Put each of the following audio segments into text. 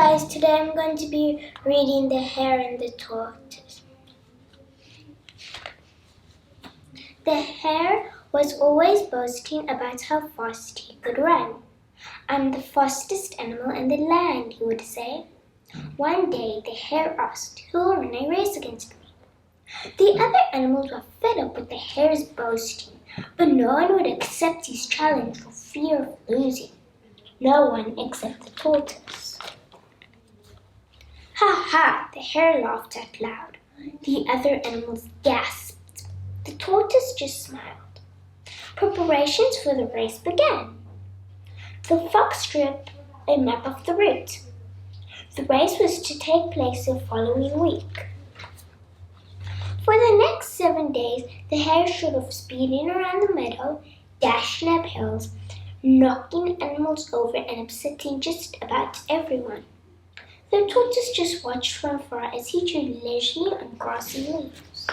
guys, today I'm going to be reading The Hare and the Tortoise. The hare was always boasting about how fast he could run. "I'm the fastest animal in the land," he would say. One day the hare asked, "Who will run a race against me?" The other animals were fed up with the hare's boasting, but no one would accept his challenge for fear of losing. No one except the tortoise. "Ha ha!" the hare laughed out loud. The other animals gasped. The tortoise just smiled. Preparations for the race began. The fox drew up a map of the route. The race was to take place the following week. For the next 7 days, the hare should have speeding around the meadow, dashing up hills, knocking animals over and upsetting just about everyone. The tortoise just watched from afar as he chewed leisurely on grass and leaves.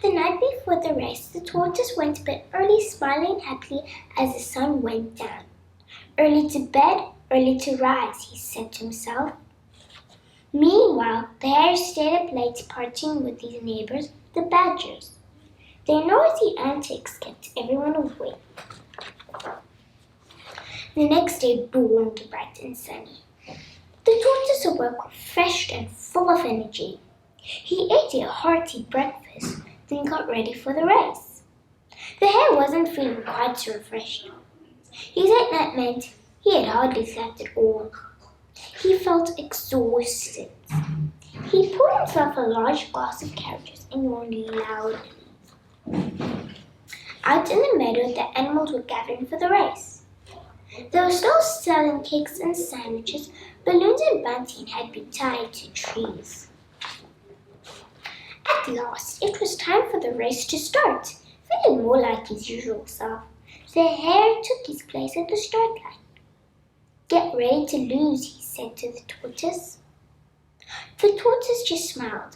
The night before the race, the tortoise went to bed early, smiling happily as the sun went down. "Early to bed, early to rise," he said to himself. Meanwhile, the hare stayed up late partying with his neighbors, the badgers. Their noisy antics kept everyone awake. The next day dawned bright and sunny. The tortoise awoke refreshed and full of energy. He ate a hearty breakfast, then got ready for the race. The hare wasn't feeling quite so refreshed. He said that meant he had hardly slept at all. He felt exhausted. He poured himself a large glass of carriages and yawned loudly. Out in the meadow, the animals were gathering for the race. They were still selling cakes and sandwiches. Balloons and bunting had been tied to trees. At last, it was time for the race to start. Feeling more like his usual self, the hare took his place at the start line. "Get ready to lose," he said to the tortoise. The tortoise just smiled.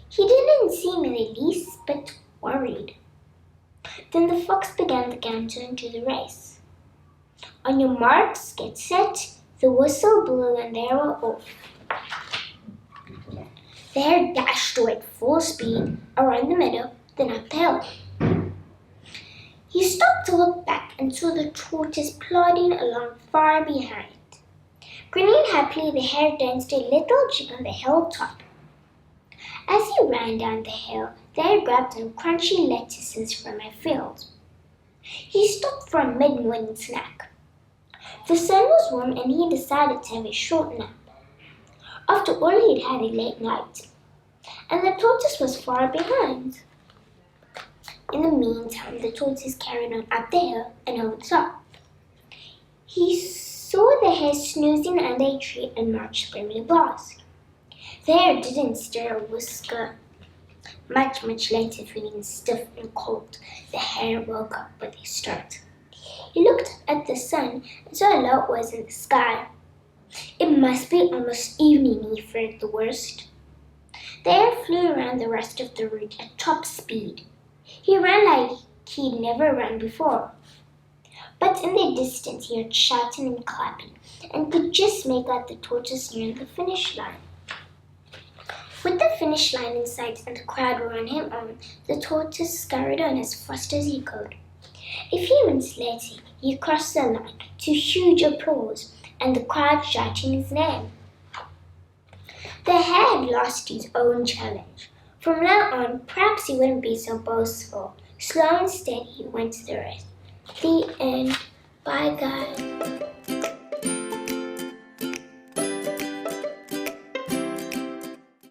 He didn't seem in the least bit worried. Then the fox began the countdown to the race. "On your marks, get set." The whistle blew and they were off. The hare dashed away at full speed around the meadow, then up the hill. He stopped to look back and saw the tortoise plodding along far behind. Grinning happily, the hare danced a little jig on the hilltop. As he ran down the hill, the hare grabbed some crunchy lettuces from a field. He stopped for a mid-morning snack. The sun was warm and he decided to have a short nap. After all, he'd had a late night, and the tortoise was far behind. In the meantime, the tortoise carried on up the hill and over the top. He saw the hare snoozing under a tree and marched grimly past. The hare didn't stir a whisker. Much later, feeling stiff and cold, the hare woke up with a start. He looked up at the sun and saw how low it was in the sky. It must be almost evening, he feared the worst. The hare flew around the rest of the route at top speed. He ran like he'd never run before. But in the distance he heard shouting and clapping and could just make out the tortoise near the finish line. With the finish line in sight and the crowd around him on, the tortoise scurried on as fast as he could. A few minutes later, he crossed the line to huge applause and the crowd shouting his name. The hare had lost his own challenge. From now on, perhaps he wouldn't be so boastful. Slow and steady, he went to the race. The end. Bye, guys.